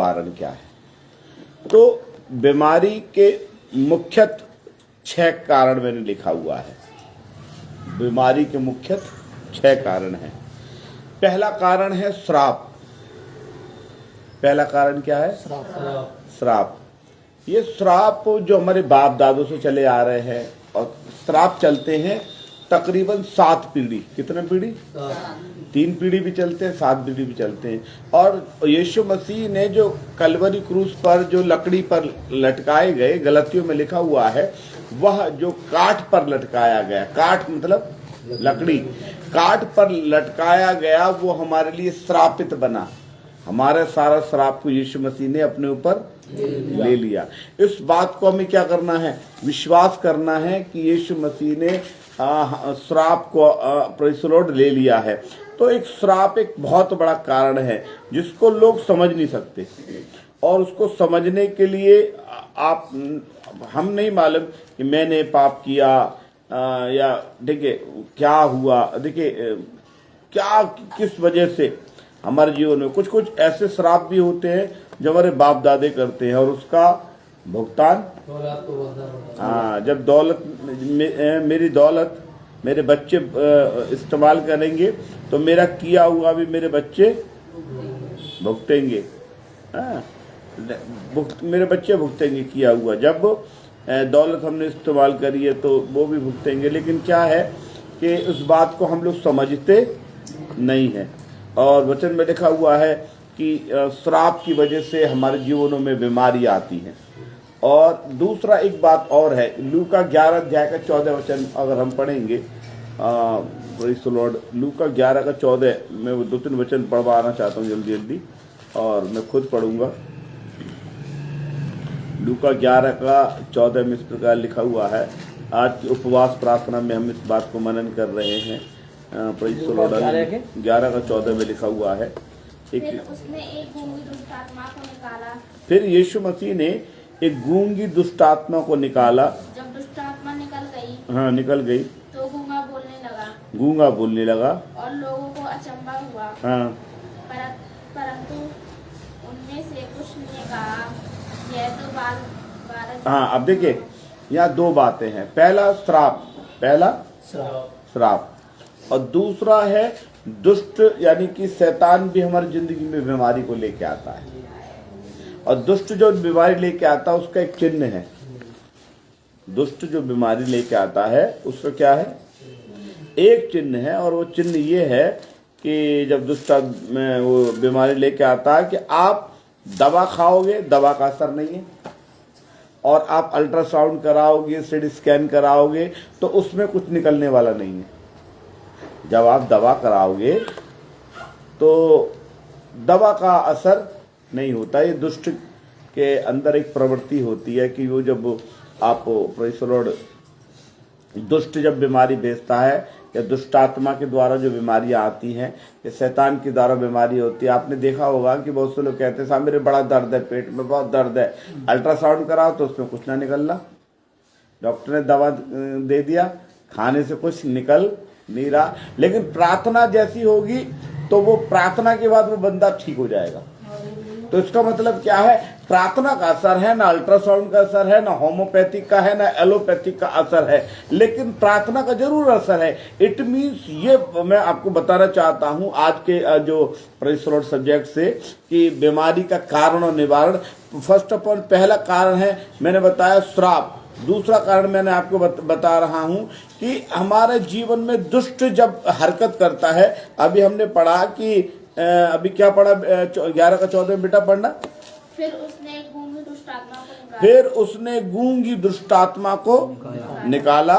निवारण क्या है। तो बीमारी के मुख्यतः 6 कारण मैंने लिखा हुआ है। बीमारी के मुख्यतः 6 कारण हैं। पहला कारण है श्राप। पहला कारण क्या है? श्राप। ये श्राप जो हमारे बाप दादों से चले आ रहे हैं, और श्राप चलते हैं तकरीबन 7 पीढ़ी। कितने पीढ़ी? 3 पीढ़ी भी चलते हैं, 7 पीढ़ी भी चलते हैं। और यीशु मसीह ने जो कलवरी क्रूस पर जो लकड़ी पर लटकाए गए, गलतियों में लिखा हुआ है, वह जो काठ पर लटकाया गया, काठ मतलब लकड़ी, काठ पर लटकाया गया, वो हमारे लिए श्रापित बना। हमारे सारा श्राप को यीशु मसीह ने अपने ऊपर ले लिया। इस बात को हमें क्या करना है? विश्वास करना है कि यीशु मसीह ने श्राप को प्रेज़ द लॉर्ड ले लिया है। तो एक श्राप एक बहुत बड़ा कारण है जिसको लोग समझ नहीं सकते, और उसको समझने के लिए हम नहीं मालूम कि मैंने पाप किया या देखिए क्या हुआ, देखिए क्या किस वजह से हमारे जीवन में कुछ कुछ ऐसे श्राप भी होते हैं जो हमारे बाप दादे करते हैं, और उसका भुगतान जब दौलत मेरी दौलत मेरे बच्चे इस्तेमाल करेंगे तो मेरा किया हुआ भी मेरे बच्चे भुगतेंगे। मेरे बच्चे भुगतेंगे किया हुआ। जब दौलत हमने इस्तेमाल करी है तो वो भी भुगतेंगे। लेकिन क्या है कि उस बात को हम लोग समझते नहीं हैं, और वचन में लिखा हुआ है कि श्राप की वजह से हमारे जीवनों में बीमारी आती है। और दूसरा एक बात और है, लूका 11 अध्याय का 14 वचन अगर हम पढ़ेंगे, प्रेज़ द लॉर्ड, लूका 11 का 14, मैं वो 2-3 वचन पढ़वाना चाहता हूँ जल्दी जल्दी, और मैं खुद पढ़ूंगा। लूका 11 का 14 में इस प्रकार लिखा हुआ है। आज की उपवास प्रार्थना में हम इस बात को मनन कर रहे हैं। प्रेज़ द लॉर्ड, 11 का 14 में लिखा हुआ है। फिर उसने एक गूंगी दुष्ट आत्मा को निकाला। फिर यीशु मसीह ने एक गूंगी दुष्ट आत्मा को निकाला। जब दुष्ट आत्मा निकल गई, हाँ निकल गई, तो गूंगा बोलने लगा। गूंगा बोलने लगा, और लोगों को अचंभा हुआ। हाँ, परंतु उनमें से कुछ ने कहा, यह तो बालक। हाँ अब देखिए यहाँ 2 बातें हैं। पहला श्राप, पहला श्राप, और दूसरा है दुष्ट, यानी कि शैतान भी हमारी जिंदगी में बीमारी को लेके आता है, और दुष्ट जो बीमारी लेके आता है उसका एक चिन्ह है। दुष्ट जो बीमारी लेके आता है उसका क्या है? एक चिन्ह है, और वो चिन्ह ये है कि जब दुष्ट में वो बीमारी लेके आता है कि आप दवा खाओगे, दवा का असर नहीं है, और आप अल्ट्रासाउंड कराओगे, सीटी स्कैन कराओगे, तो उसमें कुछ निकलने वाला नहीं है। जब आप दवा कराओगे तो दवा का असर नहीं होता। ये दुष्ट के अंदर एक प्रवृत्ति होती है कि वो जब आप प्रेज़ द लॉर्ड, दुष्ट जब बीमारी भेजता है, या दुष्ट आत्मा के द्वारा जो बीमारियां आती हैं, या शैतान के द्वारा बीमारी होती है। आपने देखा होगा कि बहुत से लोग कहते हैं साहब मेरे बड़ा दर्द है, पेट में बहुत दर्द है, अल्ट्रासाउंड कराओ तो उसमें कुछ ना निकलना, डॉक्टर ने दवा दे दिया, खाने से कुछ निकल नहीं रहा। लेकिन प्रार्थना जैसी होगी तो वो प्रार्थना के बाद वो बंदा ठीक हो जाएगा। तो इसका मतलब क्या है? प्रार्थना का असर है, ना अल्ट्रासाउंड का असर है, ना होम्योपैथिक का है, ना एलोपैथिक का असर है, लेकिन प्रार्थना का जरूर असर है। इट मीन्स ये मैं आपको बताना चाहता हूं आज के जो प्रेज़ द लॉर्ड सब्जेक्ट से, कि बीमारी का कारण और निवारण। फर्स्ट ऑफ ऑल पहला कारण है, मैंने बताया श्राप। दूसरा कारण मैंने आपको बता रहा हूं कि हमारे जीवन में दुष्ट जब हरकत करता है, अभी हमने पढ़ा कि अभी क्या पढ़ा 11 का 14 में, बेटा पढ़ना। फिर उसने गूंगी दुष्ट आत्मा को निकाला। फिर उसने गूंगी दुष्ट आत्मा को निकाला।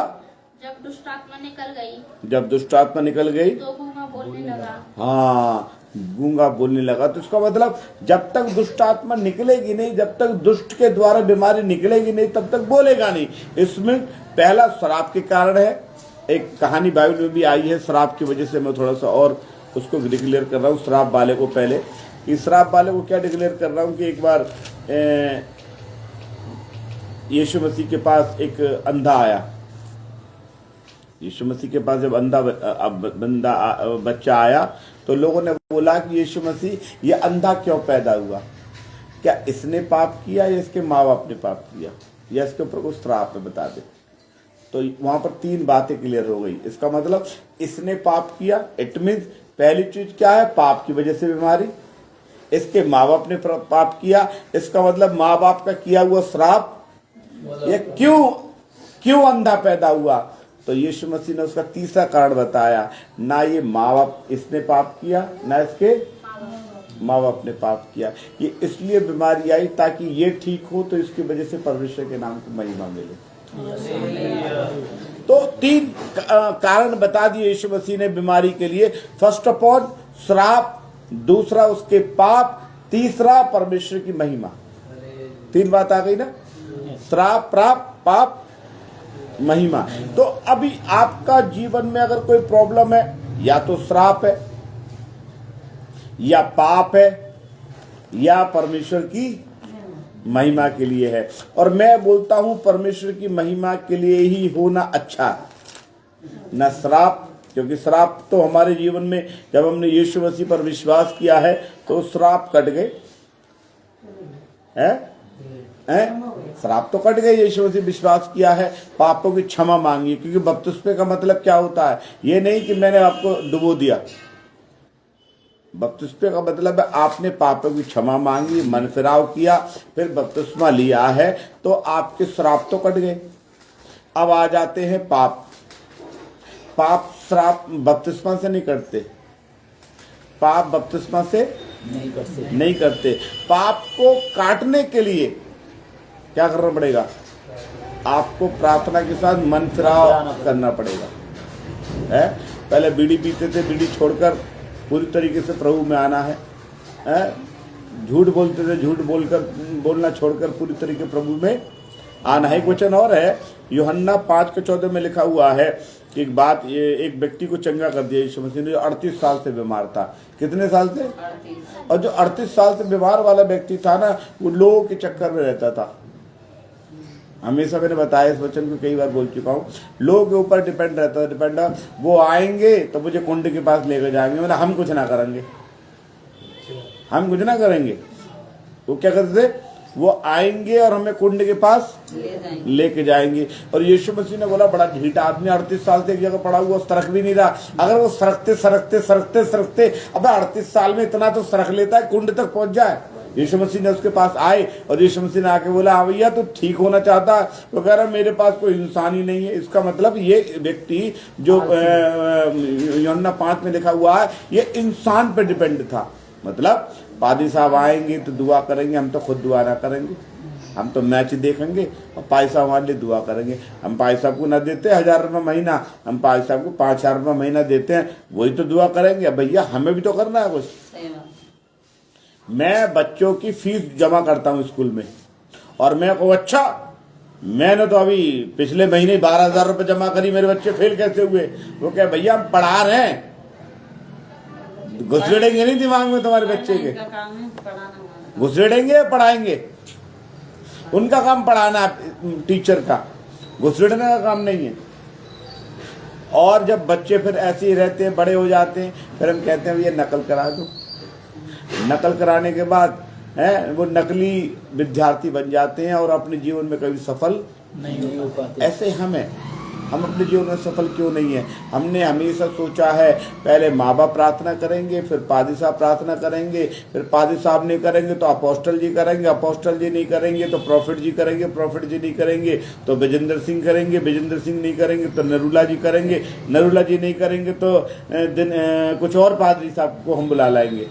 जब दुष्ट आत्मा निकल गई, जब दुष्ट आत्मा निकल गई तो गूंगा बोलने लगा। हाँ, गूंगा बोलने लगा। तो इसका मतलब जब तक दुष्ट आत्मा निकलेगी नहीं, जब तक दुष्ट के द्वारा बीमारी निकलेगी नहीं, तब तक बोलेगा नहीं। इसमें पहला श्राप के कारण है। एक कहानी बाइबल में भी आई है श्राप की वजह से, मैं थोड़ा सा और उसको डिक्लेयर कर रहा हूँ श्राप वाले को। पहले इस श्राप वाले को क्या डिक्लेयर कर रहा हूँ कि एक बार यीशु मसीह के पास एक अंधा आया। यीशु मसीह के पास जब बच्चा आया तो लोगों ने बोला कि यीशु मसीह ये अंधा क्यों पैदा हुआ। क्या इसने पाप किया या इसके माँ बाप ने पाप किया या इसके ऊपर कोई श्राप है, बता दे। तो वहां पर 3 बातें क्लियर हो गई। इसका मतलब इसने पाप किया, इट मीन्स पहली चीज क्या है, पाप की वजह से बीमारी। इसके माँ बाप ने पाप किया, इसका मतलब माँ बाप का किया हुआ श्राप। ये क्यों अंधा पैदा हुआ, तो यीशु मसीह ने उसका तीसरा कारण बताया, ना ये माँ बाप इसने पाप किया ना इसके माँ बाप ने पाप किया। ये इसलिए बीमारी आई ताकि ये ठीक हो, तो इसकी वजह से परमेश्वर के नाम को महिमा मिले। तो 3 कारण बता दिए यीशु मसीह ने बीमारी के लिए। फर्स्ट ऑफ ऑल श्राप, दूसरा उसके पाप, तीसरा परमेश्वर की महिमा। 3 बात आ गई ना, श्राप, प्राप, पाप, महिमा। तो अभी आपका जीवन में अगर कोई प्रॉब्लम है, या तो श्राप है या पाप है या परमेश्वर की महिमा के लिए है। और मैं बोलता हूं परमेश्वर की महिमा के लिए ही होना अच्छा, न श्राप। क्योंकि श्राप तो हमारे जीवन में जब हमने यीशु मसीह पर विश्वास किया है तो श्राप कट गए हैं, श्राप तो कट गए। यीशु मसीह विश्वास किया है, पापों की क्षमा मांगी। क्योंकि बपतिस्मे का मतलब क्या होता है, ये नहीं कि मैंने आपको डुबो दिया। बपतिस्मे का मतलब है आपने पापों की क्षमा मांगी, मन फिराव किया, फिर बपतिस्मा लिया है, तो आपके श्राप तो कट गए। अब आ जाते हैं पाप। पाप श्राप बपतिस्मा से नहीं करते, पाप बपतिस्मा से नहीं करते। पाप को काटने के लिए क्या करना पड़ेगा, आपको प्रार्थना के साथ मन फिराव करना पड़ेगा। है, पहले बीड़ी पीते थे, बीड़ी छोड़कर पूरी तरीके से प्रभु में आना है। झूठ बोलते थे, झूठ बोलना छोड़कर पूरी तरीके प्रभु में आना है। एक वचन और है, यूहन्ना 5:14 में लिखा हुआ है कि एक व्यक्ति को चंगा कर दिया यीशु मसीह ने, जो 38 साल से बीमार था। कितने साल से? 38। और जो 38 साल से बीमार वाला व्यक्ति था ना, वो लोगों के चक्कर में रहता था। हमेशा मैंने बताया, इस वचन को कई बार बोल चुका हूँ, लोगों के ऊपर डिपेंड रहता है। डिपेंड, वो आएंगे तो मुझे कुंड के पास लेकर जाएंगे, मतलब हम कुछ ना करेंगे, हम कुछ ना करेंगे। वो क्या करते थे, वो आएंगे और हमें कुंड के पास लेके जाएंगे। और यीशु मसीह ने बोला, बड़ा ढीठा आदमी, 38 साल से एक जगह पड़ा हुआ, सरक भी नहीं रहा। अगर वो सरकते अब 38 साल में इतना तो सरक लेता है, कुंड तक पहुंच जाए। यीशु मसीह ने उसके पास आए और यीशु मसीह ने आके बोला, हाँ भैया, तो ठीक होना चाहता है? तो कह रहा, मेरे पास कोई इंसान ही नहीं है। इसका मतलब ये व्यक्ति जो यूहन्ना 5 में लिखा हुआ है, ये इंसान पे डिपेंड था। मतलब पादी साहब आएंगे तो दुआ करेंगे, हम तो खुद दुआ ना करेंगे, हम तो मैच देखेंगे और पाई साहब हमारे लिए दुआ करेंगे। हम पाई साहब को ना देते 1000 रुपये महीना, हम पाई साहब को 5000 रुपये महीना देते हैं, वही तो दुआ करेंगे। भैया हमें भी तो करना है कुछ। मैं बच्चों की फीस जमा करता हूँ स्कूल में, और मैं कहूँ, अच्छा, मैंने तो अभी पिछले महीने 12,000 रुपये जमा करी, मेरे बच्चे फेल कैसे हुए? वो क्या, भैया हम पढ़ा रहे हैं, घुसड़ेंगे नहीं दिमाग में तुम्हारे बच्चे के, घुसड़ेंगे पढ़ाएंगे। उनका काम पढ़ाना, टीचर का घुसड़ने का काम नहीं है। और जब बच्चे फिर ऐसे ही रहते हैं, बड़े हो जाते हैं, फिर हम कहते हैं ये नकल करा दो। नकल कराने के बाद वो नकली विद्यार्थी बन जाते हैं और अपने जीवन में कभी सफल नहीं हो पाते। ऐसे हम अपने जीवन में सफल क्यों नहीं है? हमने हमेशा सोचा है, पहले माँ बाप प्रार्थना करेंगे, फिर पादी साहब प्रार्थना करेंगे, फिर पादी साहब नहीं करेंगे तो अपोस्टल जी करेंगे, अपोस्टल जी नहीं करेंगे तो प्रॉफिट जी करेंगे, प्रॉफिट जी नहीं करेंगे तो विजेंद्र सिंह करेंगे, विजेंद्र सिंह नहीं करेंगे तो नरूला जी करेंगे, नरूला जी नहीं करेंगे तो कुछ और पादरी साहब को हम बुला लाएंगे।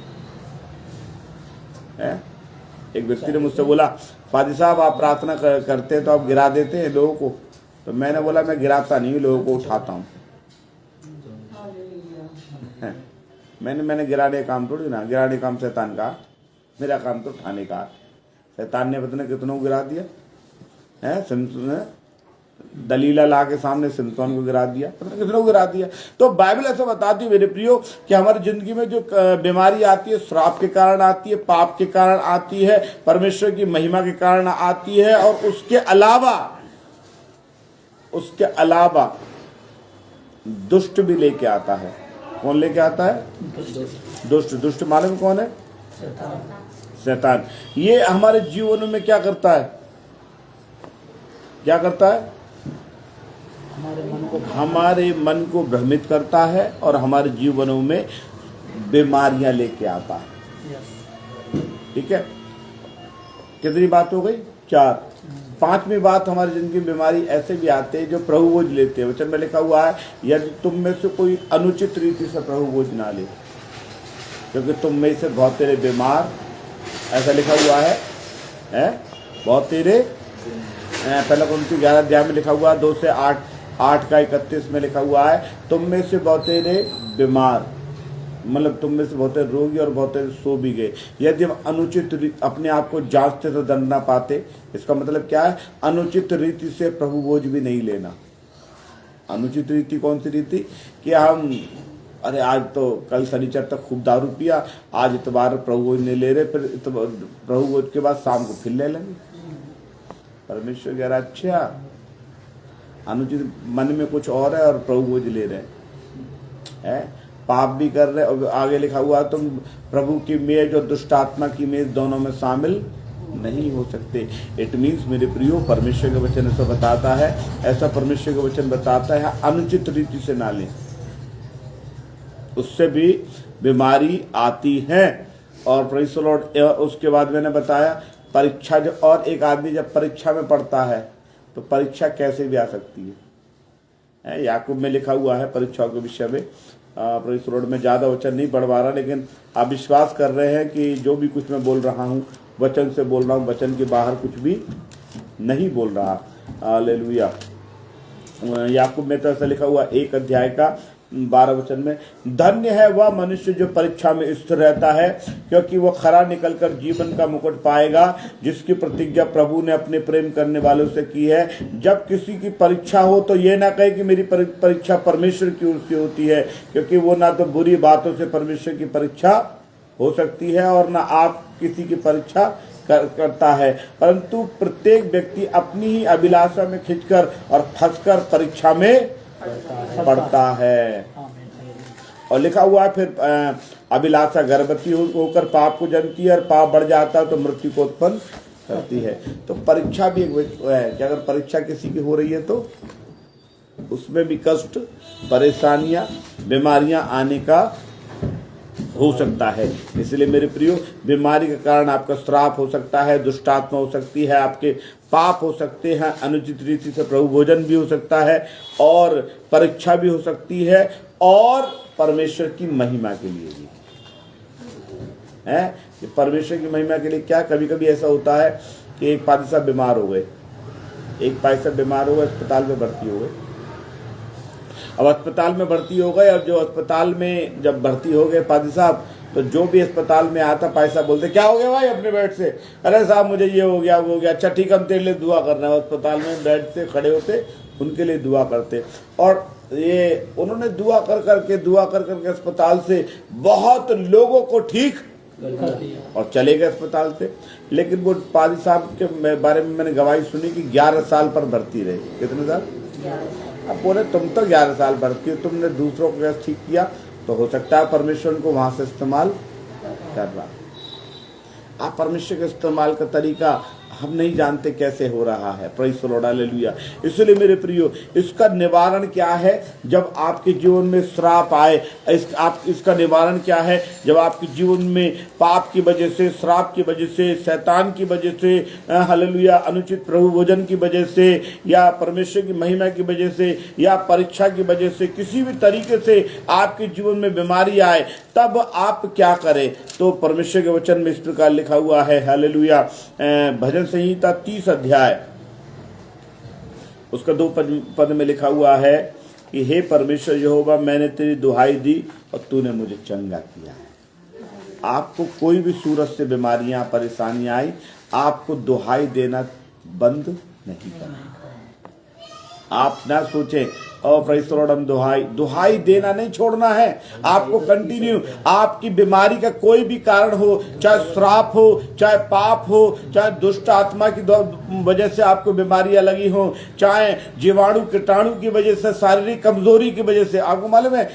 एक व्यक्ति ने मुझसे बोला, पादी साहब आप प्रार्थना करते हैं तो आप गिरा देते हैं लोगों को। तो मैंने बोला, मैं गिराता नहीं, लोगों को उठाता हूँ। मैंने गिराने का काम थोड़ी ना, गिराने काम शैतान का, मेरा काम तो उठाने का। शैतान ने पता नहीं कितनों को गिरा दिया है, दलीला ला के सामने सिमसोन को गिरा दिया, पता नहीं कितनों को गिरा दिया। तो बाइबल ऐसा बताती है मेरे प्रियो कि हमारी जिंदगी में जो बीमारी आती है, श्राप के कारण आती है, पाप के कारण आती है, परमेश्वर की महिमा के कारण आती है, और उसके अलावा दुष्ट भी लेके आता है। कौन लेके आता है? दुष्ट। दुष्ट मालूम कौन है? शैतान। ये हमारे जीवनों में क्या करता है? क्या करता है? हमारे मन को भ्रमित करता है और हमारे जीवनों में बीमारियां लेके आता है। ठीक है, कितनी बात हो गई? 4। 5वीं बात, हमारी जिंदगी में बीमारी ऐसे भी आते हैं जो प्रभु बोझ लेते हैं। वचन में लिखा हुआ है, यदि तुम में से कोई अनुचित रीति से प्रभु बोझ ना ले, क्योंकि तुम में से बहुत तेरे बीमार, ऐसा लिखा हुआ है बहुत तेरे, पहला कुरिन्थियों 11 अध्याय में लिखा हुआ है 2 से 8 का 31 में लिखा हुआ है, तुम में से बहुत तेरे बीमार, मतलब तुम में से बहुत रोगी और बहुत सो भी गए। यदि हम अनुचित अपने आप को जांचते तो दंड ना पाते। इसका मतलब क्या है? अनुचित रीति से प्रभु बोझ भी नहीं लेना। अनुचित रीति कौन सी रीति? कि हम अरे आज तो कल शनिचर तक खूब दारू पिया, आज इतवार प्रभु बोझ नहीं ले रहे, फिर प्रभु बोझ के बाद शाम को फिर ले लेंगे। परमेश्वर कह रहा अच्छा, अनुचित मन में कुछ और है और प्रभु बोझ ले रहे हैं, पाप भी कर रहे। और आगे लिखा हुआ तुम प्रभु की मेज और दुष्ट आत्मा की मेज दोनों में शामिल नहीं हो सकते। इट मीन्स मेरे प्रियो, परमेश्वर का वचन ऐसा बताता है, ऐसा परमेश्वर का वचन बताता है, अनुचित रीति से ना लें, उससे भी बीमारी आती है। और प्रेज़ द लॉर्ड, उसके बाद मैंने बताया परीक्षा, जो और एक आदमी जब परीक्षा में पढ़ता है तो परीक्षा कैसे भी आ सकती है। याकूब में लिखा हुआ है परीक्षाओं के विषय में। प्रेज़ द लॉर्ड, में ज़्यादा वचन नहीं पढ़वा रहा, लेकिन आप विश्वास कर रहे हैं कि जो भी कुछ मैं बोल रहा हूँ वचन से बोल रहा हूँ, वचन के बाहर कुछ भी नहीं बोल रहा। हालेलुया। याकूब में तो ऐसा लिखा हुआ 1 अध्याय का 12 वचन में, धन्य है वह मनुष्य जो परीक्षा में स्थिर रहता है, क्योंकि वह खरा निकलकर जीवन का मुकुट पाएगा, जिसकी प्रतिज्ञा प्रभु ने अपने प्रेम करने वालों से की है। जब किसी की परीक्षा हो तो ये ना कहे कि मेरी परीक्षा परमेश्वर की ओर से होती है, क्योंकि वो ना तो बुरी बातों से परमेश्वर की परीक्षा हो सकती है और ना आप किसी की परीक्षा करता है, परंतु प्रत्येक व्यक्ति अपनी ही अभिलाषा में खिंचकर और फंसकर परीक्षा में पड़ता है। और लिखा हुआ है फिर अभिलाषा गर्भवती होकर पाप को जन्मती है, और पाप बढ़ जाता है तो मृत्यु को उत्पन्न करती है। तो परीक्षा भी एक है कि अगर परीक्षा किसी की हो रही है तो उसमें भी कष्ट, परेशानियां, बीमारियां आने का हो सकता है। इसलिए मेरे प्रियो, बीमारी के कारण आपका श्राप हो सकता है, दुष्ट आत्मा हो सकती है, आपके पाप हो सकते हैं, अनुचित रीति से प्रभु भोजन भी हो सकता है, और परीक्षा भी हो सकती है, और परमेश्वर की महिमा के लिए भी है। कि परमेश्वर की महिमा के लिए क्या, कभी कभी ऐसा होता है कि एक पादी साहब बीमार हो गए, अस्पताल में भर्ती हो गए। अब अस्पताल में भर्ती हो गए, अब जो अस्पताल में जब भर्ती हो गए पादी साहब, तो जो भी अस्पताल में आता पैसा बोलते, क्या हो गया भाई अपने बेड से? अरे साहब मुझे ये हो गया, वो हो गया। अच्छा ठीक है, हम तेरे लिए दुआ कर रहे हैं। अस्पताल में बेड से खड़े होते, उनके लिए दुआ करते, और ये उन्होंने दुआ कर करके अस्पताल से बहुत लोगों को ठीक और चले गए अस्पताल से। लेकिन वो पादी साहब के बारे में मैंने गवाही सुनी कि 11 साल पर भर्ती रहे। कितने साल? अब बोले तुम तो 11 साल भर्ती हो, तुमने दूसरों को कैसे ठीक किया? तो हो सकता है परमेश्वर को वहां से इस्तेमाल कर रहा। आप परमेश्वर के इस्तेमाल का तरीका हम नहीं जानते कैसे हो रहा है। Praise the Lord, hallelujah. इसलिए मेरे प्रियो, इसका निवारण क्या है? जब आपके जीवन में श्राप आए, इसका निवारण क्या है? जब आपके जीवन में पाप की वजह से, श्राप की वजह से, शैतान की वजह से, हालेलुया, अनुचित प्रभु भोजन की वजह से, या परमेश्वर की महिमा की वजह से, या परीक्षा की वजह से, किसी भी तरीके से आपके जीवन में बीमारी आए, तब आप क्या करें? तो परमेश्वर के वचन में इस प्रकार लिखा हुआ है, हालेलुया, भजन संहिता 30 अध्याय उसका 2 पद में लिखा हुआ है कि हे परमेश्वर यहोवा, मैंने तेरी दुहाई दी और तूने मुझे चंगा किया है। आपको कोई भी सूरत से बीमारियां, परेशानियां आई, आपको दुहाई देना बंद नहीं करना। आप ना सोचें और प्रेसरोडम दुहाई देना नहीं छोड़ना है आपको कंटिन्यू। आपकी बीमारी का कोई भी कारण हो, चाहे श्राप हो, चाहे पाप हो, चाहे दुष्ट आत्मा की वजह से आपको बीमारियां लगी हो, चाहे जीवाणु कीटाणु की वजह से, शारीरिक कमजोरी की वजह से। आपको मालूम है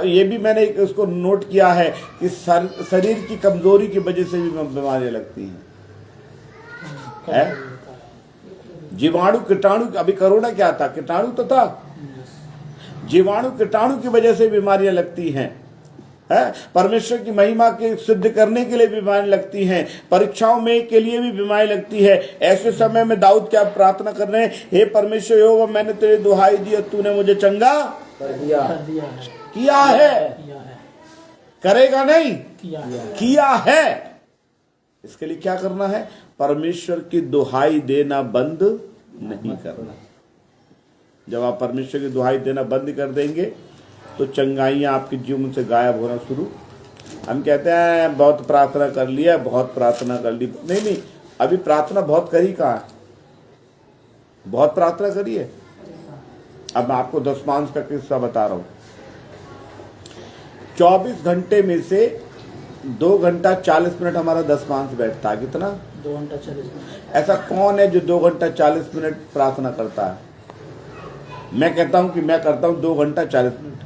ये भी मैंने उसको नोट किया है कि शरीर की कमजोरी की वजह से भी बीमारियां लगती हैं। जीवाणु कीटाणु, अभी कोरोना क्या था? कीटाणु तो था। जीवाणु कीटाणु की वजह से बीमारियां लगती हैं। परमेश्वर की महिमा के सिद्ध करने के लिए बीमारी लगती हैं, परीक्षाओं में के लिए भी बीमारी लगती है। ऐसे समय में दाऊद क्या प्रार्थना कर रहे हैं? हे परमेश्वर यहोवा, मैंने तेरी दुहाई दी और तूने मुझे चंगा किया है। करेगा नहीं, किया है। इसके लिए क्या करना है? परमेश्वर की दुहाई देना बंद नहीं करना। जब आप परमेश्वर की दुहाई देना बंद कर देंगे तो चंगाइयां आपके जीवन से गायब होना शुरू। हम कहते हैं बहुत प्रार्थना कर लिया, बहुत प्रार्थना कर ली। नहीं, अभी प्रार्थना बहुत करी कहाँ है? बहुत प्रार्थना करी है। अब मैं आपको दशमांश का किस्सा बता रहा हूं। 24 घंटे में से 2 घंटा 40 मिनट हमारा दशमांश बैठता है। कितना? 2 घंटा 40 मिनट। ऐसा कौन है जो 2 घंटा 40 मिनट प्रार्थना करता है? मैं कहता हूं कि मैं करता हूं 2 घंटा 40 मिनट,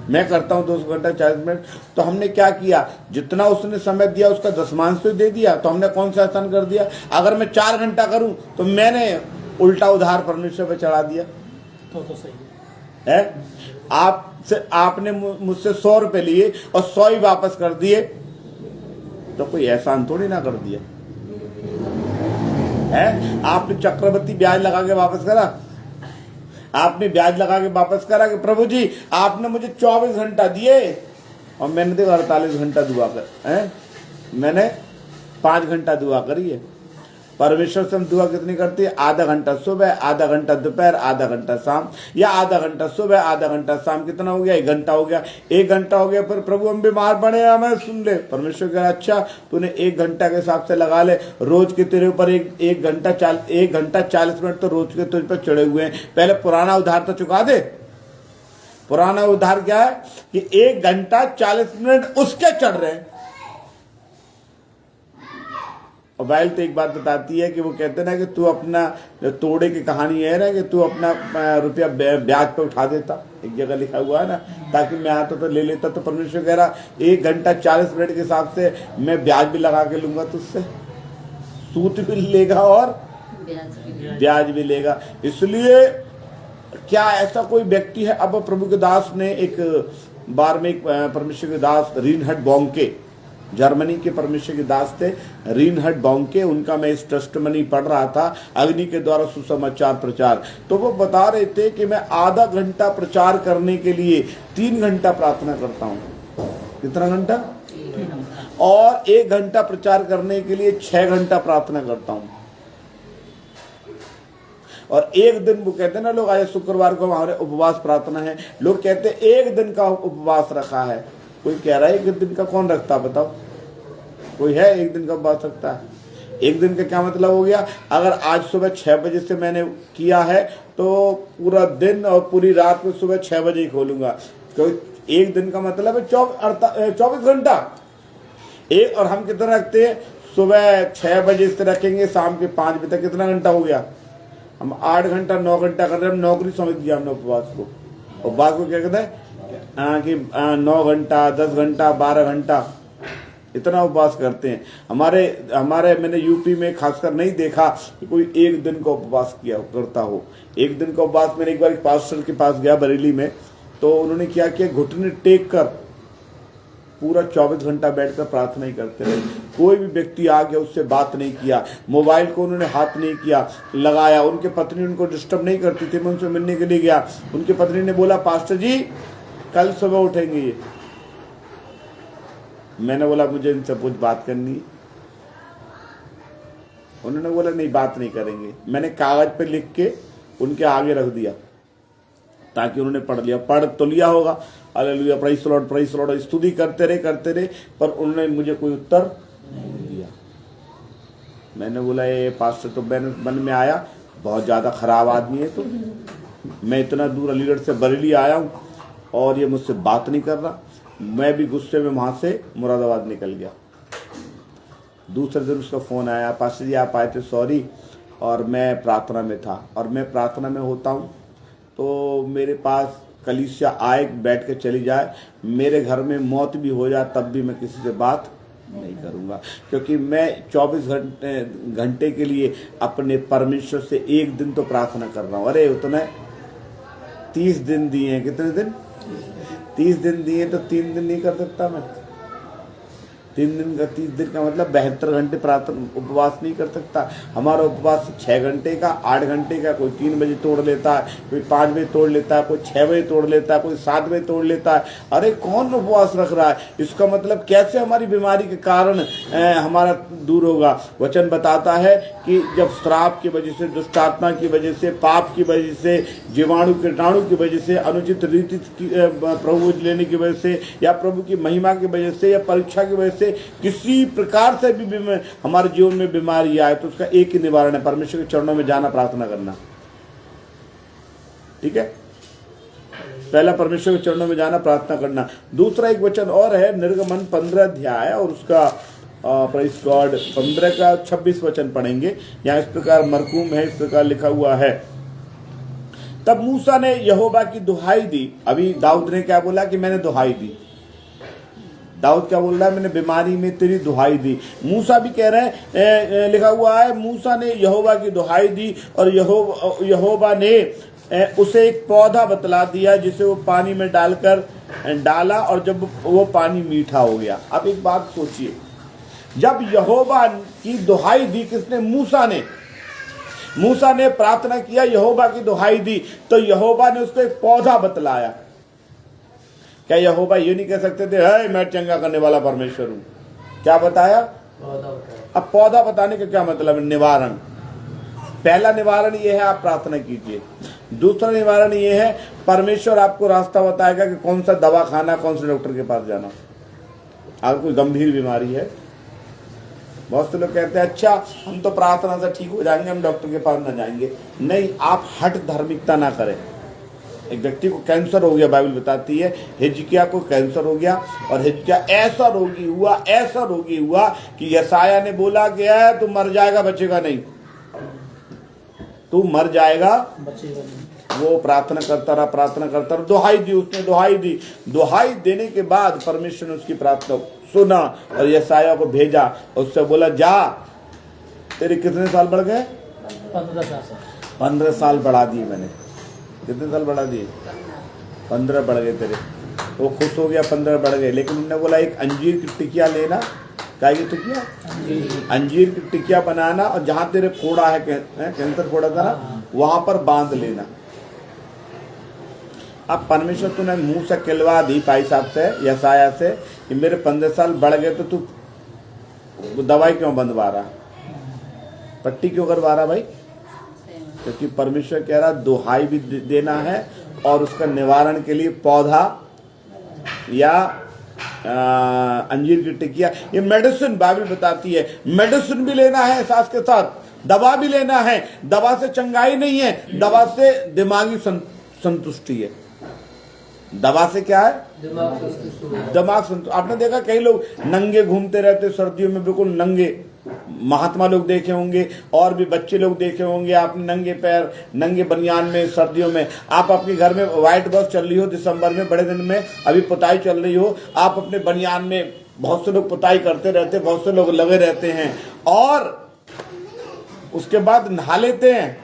मैं करता हूं 2 घंटा 40 मिनट। तो हमने क्या किया? जितना उसने समय दिया उसका दशमांश तो दे दिया। तो हमने कौन सा आसान कर दिया? अगर मैं 4 घंटा करूं तो मैंने उल्टा उधार परमेश्वर पे चढ़ा दिया। तो सही है। आपने मुझसे 100 रुपए लिए और 100 ही वापस कर दिए, तो कोई एहसान थोड़ी ना कर दिया है। आपने चक्रवृद्धि ब्याज लगा के वापस करा, आपने ब्याज लगा के वापस करा कि प्रभु जी आपने मुझे 24 घंटा दिए और मैंने देखो 48 घंटा दुआ कर, मैंने 5 घंटा दुआ करी है। परमेश्वर से हम दुआ कितनी करती है? आधा घंटा सुबह, आधा घंटा दोपहर, आधा घंटा शाम, या आधा घंटा सुबह, आधा घंटा शाम। कितना हो गया? 1 घंटा हो गया। 1 घंटा हो गया। फिर प्रभु हम बीमार पड़े, हमें सुन ले। परमेश्वर कह अच्छा तूने 1 घंटा के हिसाब से लगा ले। रोज के तेरे ऊपर 1 घंटा 40 मिनट तो रोज के तुझ पर चढ़े हुए हैं। पहले पुराना उधार तो चुका दे। पुराना उधार क्या है कि 1 घंटा 40 मिनट उसके चढ़ रहे हैं। और बाइल तो एक बात बताती है कि वो कहते ना कि तू अपना तोड़े की कहानी है ना कि तू अपना रुपया ब्याज पे उठा देता। एक जगह लिखा हुआ है ना, ताकि मैं आता तो ले लेता। तो परमेश्वर कह रहा 1 घंटा 40 मिनट के हिसाब से मैं ब्याज भी लगा के लूंगा तुझसे, सूद भी लेगा और ब्याज भी लेगा। इसलिए क्या ऐसा कोई व्यक्ति है? अब प्रभु के दास ने एक बार में एक परमेश्वर के दास रीनहर्ड बॉन्के, जर्मनी के परमेश्वर के दास थे रीनहर्ड बॉन्के, उनका मैं इस टेस्टमनी पढ़ रहा था, अग्नि के द्वारा सुसमाचार प्रचार। तो वो बता रहे थे कि मैं आधा घंटा प्रचार करने के लिए 3 घंटा प्रार्थना करता हूँ। कितना घंटा? और 1 घंटा प्रचार करने के लिए 6 घंटा प्रार्थना करता हूँ। और एक दिन वो कहते हैं ना लोग, आज शुक्रवार को हमारे उपवास प्रार्थना है, लोग कहते हैं 1 दिन का उपवास रखा है। कोई कह रहा है 1 दिन का कौन रखता? बताओ, कोई है 1 दिन का उपवास रखता है? 1 दिन का क्या मतलब हो गया? अगर आज सुबह 6 बजे से मैंने किया है तो पूरा दिन और पूरी रात में सुबह 6 बजे ही खोलूंगा। कोई 1 दिन का मतलब है 24 घंटा। और हम कितना रखते हैं? सुबह 6 बजे से रखेंगे, शाम के 5 बजे तक। कितना घंटा हो गया? हम 8 घंटा 9 घंटा कर रहे हैं। हम नौकरी समझ दिया हमने उपवास को। उपवास को क्या कहते हैं कि 9 घंटा 10 घंटा 12 घंटा इतना उपवास करते हैं। हमारे मैंने यूपी में खासकर नहीं देखा कि कोई 1 दिन का उपवास करता हो। 1 दिन का उपवास मैंने एक बार पास्टर के पास गया बरेली में, तो उन्होंने क्या किया, घुटने टेक कर पूरा 24 घंटा बैठकर प्रार्थना ही करते रहे। कोई भी व्यक्ति आ गया उससे बात नहीं किया, मोबाइल को उन्होंने हाथ नहीं किया लगाया। उनके पत्नी उनको डिस्टर्ब नहीं करती थी। मैं उनसे मिलने के लिए गया, उनकी पत्नी ने बोला पास्टर जी कल सुबह उठेंगे ये। मैंने बोला मुझे इनसे कुछ बात करनी है। उन्होंने बोला नहीं बात नहीं करेंगे। मैंने कागज पे लिख के उनके आगे रख दिया ताकि उन्होंने पढ़ तो लिया होगा। हालेलुया, प्रेज़ द लॉर्ड, स्तुति करते रहे, पर उन्होंने मुझे कोई उत्तर नहीं दिया। मैंने बोला ये पास्टर, तो मन में आया बहुत ज़्यादा ख़राब आदमी है। तो मैं इतना दूर अलीगढ़ से बरेली आया हूँ और ये मुझसे बात नहीं कर रहा। मैं भी गुस्से में वहाँ से मुरादाबाद निकल गया। दूसरे दिन उसका फ़ोन आया, पास्टर जी आप आए थे, सॉरी, और मैं प्रार्थना में था। और मैं प्रार्थना में होता हूँ तो मेरे पास कलीसिया आए, बैठ के चली जाए, मेरे घर में मौत भी हो जाए तब भी मैं किसी से बात नहीं करूँगा, क्योंकि मैं 24 घंटे के लिए अपने परमेश्वर से एक दिन तो प्रार्थना कर रहा हूँ। अरे उतने 30 दिन दिए हैं, कितने दिन? 30 दिन दिए, तो 3 दिन नहीं कर सकता मैं? 3 दिन का 30 दिन का मतलब 72 घंटे प्रार्थना उपवास नहीं कर सकता। हमारा उपवास 6 घंटे का, 8 घंटे का, कोई 3 बजे तोड़ लेता है, कोई 5 बजे तोड़ लेता है, कोई 6 बजे तोड़ लेता है, कोई 7 बजे तोड़ लेता है। अरे कौन उपवास रख रहा है? इसका मतलब कैसे हमारी बीमारी के कारण हमारा दूर होगा? वचन बताता है कि जब श्राप की वजह से, दुष्टात्मा की वजह से, पाप की वजह से, जीवाणु कीटाणु की वजह से, अनुचित रीति प्रभु लेने की वजह से, या प्रभु की महिमा की वजह से, या परीक्षा की वजह से, किसी प्रकार से भी हमारे जीवन में बीमारी आए तो उसका एक ही निवारण है, परमेश्वर के चरणों में जाना, प्रार्थना करना। ठीक है, पहला परमेश्वर के चरणों में जाना, प्रार्थना करना। दूसरा एक वचन और है, निर्गमन 15 अध्याय और उसका प्रेज़ गॉड 15 का 26 वचन पढ़ेंगे। यहाँ इस प्रकार मरकूम है, इस प्रकार लिखा हुआ है, तब मूसा ने यहोवा की दुहाई दी। अभी दाऊद ने क्या बोला कि मैंने दुहाई दी। दाऊद क्या बोल रहा है? मैंने बीमारी में तेरी दुहाई दी। मूसा भी कह रहे हैं, लिखा हुआ है, मूसा ने यहोवा की दुहाई दी और यहोवा ने उसे एक पौधा बतला दिया जिसे वो पानी में डालकर डाला, और जब वो पानी मीठा हो गया। अब एक बात सोचिए, जब यहोवा की दुहाई दी किसने? मूसा ने। मूसा ने प्रार्थना किया, यहोवा की दुहाई दी, तो यहोवा ने उसको एक पौधा बतलाया। क्या यहोवा ये नहीं कह सकते थे, है मैं चंगा करने वाला परमेश्वर हूं? क्या बताया? अब पौधा बताने का क्या मतलब है? निवारण। पहला निवारण ये है, आप प्रार्थना कीजिए। दूसरा निवारण ये है, परमेश्वर आपको रास्ता बताएगा कि कौन सा दवा खाना, कौन से डॉक्टर के पास जाना। अगर कोई गंभीर बीमारी है, बहुत से लोग कहते हैं अच्छा हम तो प्रार्थना से ठीक हो जाएंगे, हम डॉक्टर के पास ना जाएंगे। नहीं, आप हठ धार्मिकता ना करें। एक व्यक्ति को कैंसर हो गया, बाइबल बताती है, हिजकिया को कैंसर हो गया, और हिजकिया ऐसा रोगी हुआ कि यशायाह ने बोला कि तू मर जाएगा, बचेगा नहीं, तू मर जाएगा, बचेगा नहीं। वो प्रार्थना करता रहा, दुहाई दी, उसने दुहाई दी। दुहाई देने के बाद परमेश्वर ने उसकी प्रार्थना सुना और यशायाह को भेजा, उससे बोला जा, तेरे कितने साल बढ़ गए? 15 साल बढ़ा दिए मैंने। कितने साल बढ़ा दिए? 15 बढ़ गए तेरे। वो खुश हो गया, 15 बढ़ गए। लेकिन उन्होंने बोला एक अंजीर की टिकिया लेना। क्या की टिकिया? अंजीर की टिकिया बनाना, और जहां तेरे फोड़ा है, कैंसर फोड़ा था ना, वहां पर बांध लेना। अब परमेश्वर तूने मुंह से कहलवा दी भाई साहब से, यशायाह से, कि मेरे 15 साल बढ़ गए, तो तू दवाई क्यों बंधवा रहा, पट्टी क्यों करवा रहा भाई? क्योंकि परमेश्वर कह रहा दुहाई भी देना है और उसका निवारण के लिए पौधा या अंजीर की टिकिया, ये मेडिसिन बाइबल बताती है। मेडिसिन भी लेना है, साथ के साथ दवा भी लेना है। दवा से चंगाई नहीं है, दवा से दिमागी संतुष्टि है। दवा से क्या है? दिमाग संतुष्टि। आपने देखा कई लोग नंगे घूमते रहते सर्दियों में, बिल्कुल नंगे। महात्मा लोग देखे होंगे और भी बच्चे लोग देखे होंगे आपने, नंगे पैर, नंगे बनियान में सर्दियों में। आप अपने घर में व्हाइट बस चल रही हो दिसंबर में, बड़े दिन में, अभी पुताई चल रही हो, आप अपने बनियान में, बहुत से लोग पुताई करते रहते, बहुत से लोग लगे रहते हैं, और उसके बाद नहा लेते हैं।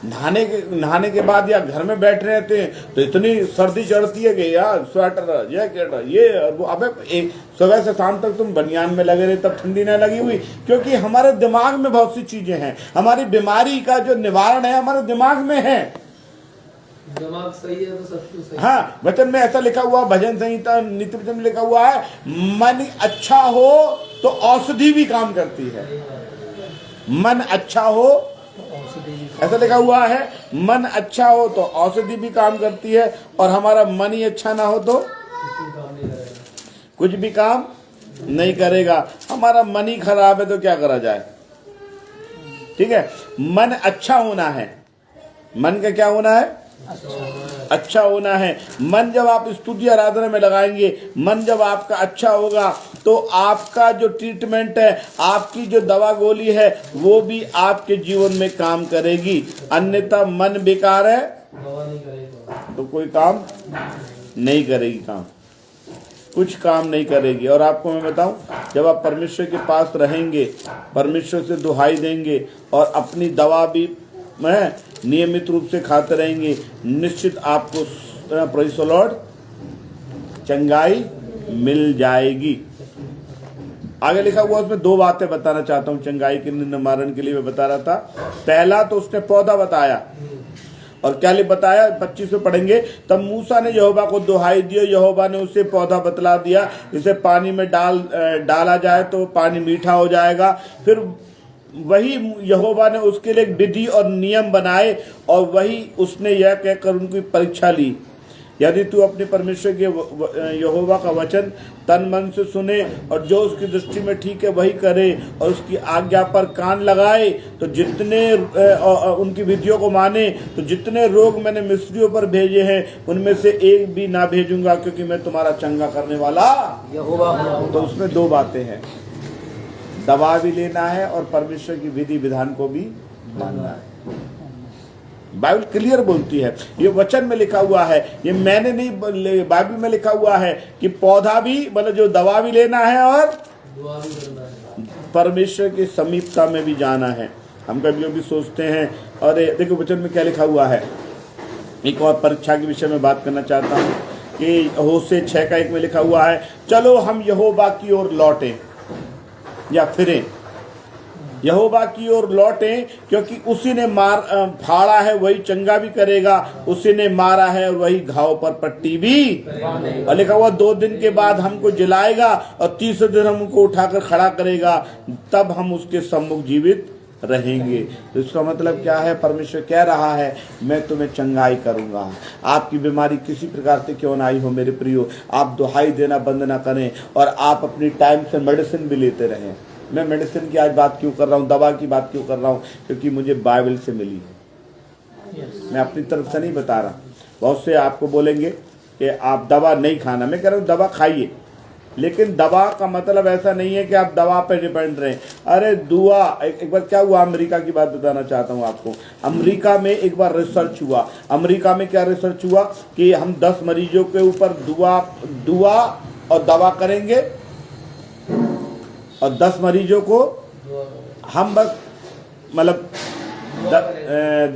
नहाने के बाद या घर में बैठ रहते हैं तो इतनी सर्दी चढ़ती है कि यार स्वेटर, जैकेट, ये वो। अबे एक सुबह से शाम तक तुम बनियान में लगे रहे, तब ठंडी नहीं लगी हुई? क्योंकि हमारे दिमाग में बहुत सी चीजें हैं। हमारी बीमारी का जो निवारण है हमारे दिमाग में है। दिमाग सही है तो सब कुछ सही। हाँ, वचन में ऐसा लिखा हुआ, भजन संहिता नीति वचन में लिखा हुआ है, मन अच्छा हो तो औषधि भी काम करती है। मन अच्छा हो, ऐसा लिखा हुआ है, मन अच्छा हो तो औषधि भी काम करती है, और हमारा मन ही अच्छा ना हो तो कुछ भी काम नहीं करेगा। हमारा मन ही खराब है तो क्या करा जाए? ठीक है, मन अच्छा होना है। मन का क्या होना है? अच्छा होना है। मन जब आप स्तुति आराधना में लगाएंगे, मन जब आपका अच्छा होगा तो आपका जो ट्रीटमेंट है, आपकी जो दवा गोली है, वो भी आपके जीवन में काम करेगी। अन्यथा मन बेकार है दवा नहीं करेगा तो कोई काम नहीं करेगी, कुछ काम नहीं करेगी। और आपको मैं बताऊं, जब आप परमेश्वर के पास रहेंगे, परमेश्वर से दुहाई देंगे और अपनी दवा भी नियमित रूप से खाते रहेंगे, निश्चित आपको प्रेज़ द लॉर्ड चंगाई मिल जाएगी। आगे लिखा हुआ उसमें दो बातें बताना चाहता हूं चंगाई के निवारण के लिए मैं बता रहा था। पहला तो उसने पौधा बताया, और क्या लिए बताया 25 में पढ़ेंगे। तब मूसा ने यहोवा को दुहाई दिया, यहोवा ने उसे पौधा बतला दिया, इसे पानी में डाला जाए तो पानी मीठा हो जाएगा। फिर वही यहोवा ने उसके लिए एक विधि और नियम बनाए, और वही उसने यह कहकर उनकी परीक्षा ली, यदि तू अपने परमेश्वर के यहोवा का वचन तन मन से सुने और जो उसकी दृष्टि में ठीक है वही करे और उसकी आज्ञा पर कान लगाए, तो जितने उनकी विधियों को माने, तो जितने रोग मैंने मिस्रियों पर भेजे हैं उनमें से एक भी ना भेजूंगा, क्योंकि मैं तुम्हारा चंगा करने वाला यहोवा हूँ। तो उसमें दो बातें हैं, दवा भी लेना है और परमेश्वर की विधि विधान को भी मानना है। बाइबल क्लियर बोलती है, ये वचन में लिखा हुआ है, ये मैंने नहीं, बाइबल में लिखा हुआ है कि पौधा भी मतलब जो दवा भी लेना है और दुआ भी करना है, परमेश्वर की समीपता में भी जाना है। हम कभी कभी सोचते हैं, और देखो वचन में क्या लिखा हुआ है। एक और परीक्षा के विषय में बात करना चाहता हूँ कि होशे 6:1 में लिखा हुआ है, चलो हम यहोवा की ओर लौटें या फिरें, यहोवा की ओर लौटें, क्योंकि उसी ने फाड़ा है वही चंगा भी करेगा, उसी ने मारा है और वही घाव पर पट्टी भी। और लिखा हुआ 2 दिन के बाद हमको जलाएगा और 30 दिन हमको उठाकर खड़ा करेगा, तब हम उसके सम्मुख जीवित रहेंगे। तो इसका मतलब क्या है? परमेश्वर कह रहा है मैं तुम्हें चंगाई करूंगा। आपकी बीमारी किसी प्रकार से क्यों ना आई हो मेरे प्रियो, आप दुहाई देना बंद ना करें और आप अपनी टाइम से मेडिसिन भी लेते रहें। मैं मेडिसिन की आज बात क्यों कर रहा हूँ, दवा की बात क्यों कर रहा हूँ? क्योंकि मुझे बाइबल से मिली है, मैं अपनी तरफ से नहीं बता रहा। बहुत से आपको बोलेंगे कि आप दवा नहीं खाना, मैं कह रहा हूँ दवा खाइए, लेकिन दवा का मतलब ऐसा नहीं है कि आप दवा पे डिपेंड रहें। अरे दुआ, एक बार क्या हुआ, अमेरिका की बात बताना चाहता हूँ आपको। अमेरिका में एक बार रिसर्च हुआ। अमेरिका में क्या रिसर्च हुआ कि हम 10 मरीजों के ऊपर दुआ और दवा करेंगे, और 10 मरीजों को हम बस मतलब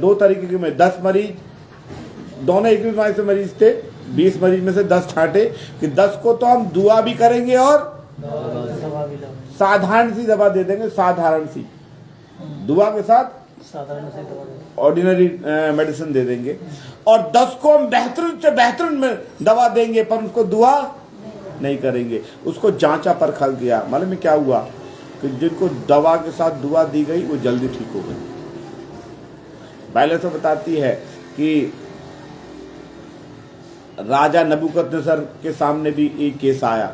2 तरीके के में 10 मरीज, दोनों एक बीमारी से मरीज थे, 20 मरीज में से 10 छांटे कि 10 को तो हम दुआ भी करेंगे और साधारण सी दवा दे देंगे, साधारण सी दुआ के साथ साधारण से दवा ऑर्डिनरी मेडिसिन दे देंगे, और 10 को हम बेहतरीन से बेहतरीन में दवा देंगे, पर उसको दुआ नहीं करेंगे। उसको जांचा परखा गया, मालूम है क्या हुआ कि जिनको दवा के साथ दुआ दी गई वो जल्दी ठीक हो गए। बाइबल तो बताती है कि राजा नबूकदनेस्सर के सामने भी एक केस आया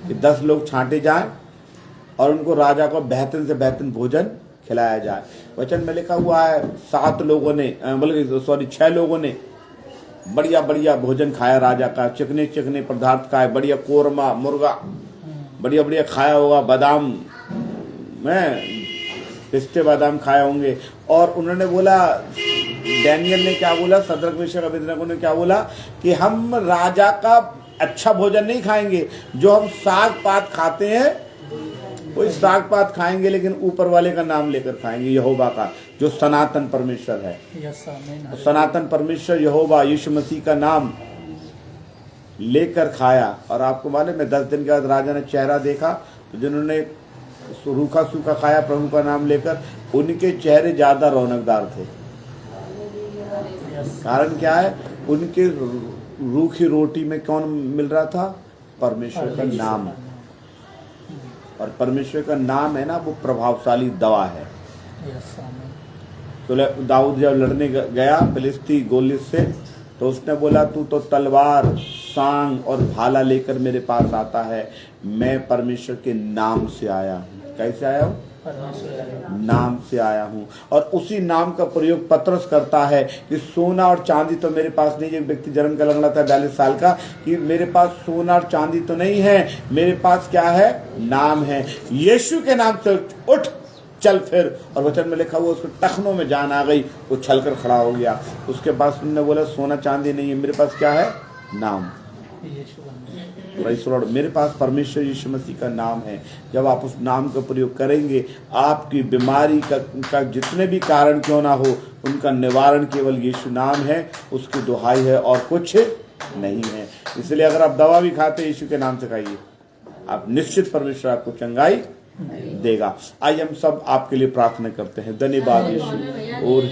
कि 10 लोग छांटे जाएं और उनको राजा को बेहतरीन से बेहतरीन भोजन खिलाया जाए। वचन में लिखा हुआ है 7 लोगों ने, बल्कि 6 लोगों ने बढ़िया बढ़िया भोजन खाया, राजा का चिकने चिकने पदार्थ खाए, बढ़िया कोरमा मुर्गा बढ़िया बढ़िया खाया होगा, बादाम पिस्ते बादाम खाए होंगे। और उन्होंने बोला, डैनियल ने क्या बोला, सदरक मेशक अबेदनगो ने क्या बोला कि हम राजा का अच्छा भोजन नहीं खाएंगे, जो हम साग पात खाते हैं वही साग पात खाएंगे, लेकिन ऊपर वाले का नाम लेकर खाएंगे, यहोवा का, जो सनातन परमेश्वर है। सनातन परमेश्वर यहोवा यीशु मसीह का नाम लेकर खाया। और आपको मालूम है 10 दिन के बाद राजा ने चेहरा देखा, तो जिन्होंने रूखा सूखा खाया प्रभु का नाम लेकर, उनके चेहरे ज्यादा रौनकदार थे। कारण क्या है? उनके रूखी रोटी में कौन मिल रहा था? परमेश्वर का नाम। और परमेश्वर का नाम है ना, वो प्रभावशाली दवा है। तो दाऊद जब लड़ने गया फिलिस्ती गोलियत से, तो उसने बोला तू तो तलवार सांग और भाला लेकर मेरे पास आता है, मैं परमेश्वर के नाम से आया हूँ। कैसे आया हूँ? नाम से आया हूँ। और उसी नाम का प्रयोग पतरस करता है कि सोना और चांदी तो मेरे पास नहीं। एक व्यक्ति जन्म का लंगड़ा था 42 साल का, कि मेरे पास सोना और चांदी तो नहीं है, मेरे पास क्या है? नाम है। यीशु के नाम से उठ चल फिर। और वचन में लिखा हुआ उसके टखनों में जान आ गई, वो छल कर खड़ा हो गया। उसके पास उन्होंने बोला सोना चांदी नहीं है, मेरे पास क्या है? नाम। मेरे पास परमेश्वर यीशु मसीह का नाम है। जब आप उस नाम का प्रयोग करेंगे, आपकी बीमारी का जितने भी कारण क्यों ना हो, उनका निवारण केवल यीशु नाम है। उसकी दुहाई है और कुछ नहीं है। इसलिए अगर आप दवा भी खाते हैं, यीशु के नाम से खाइए, आप निश्चित परमेश्वर आपको चंगाई देगा। आइए हम सब आपके लिए प्रार्थना करते हैं। धन्यवाद यीशु। और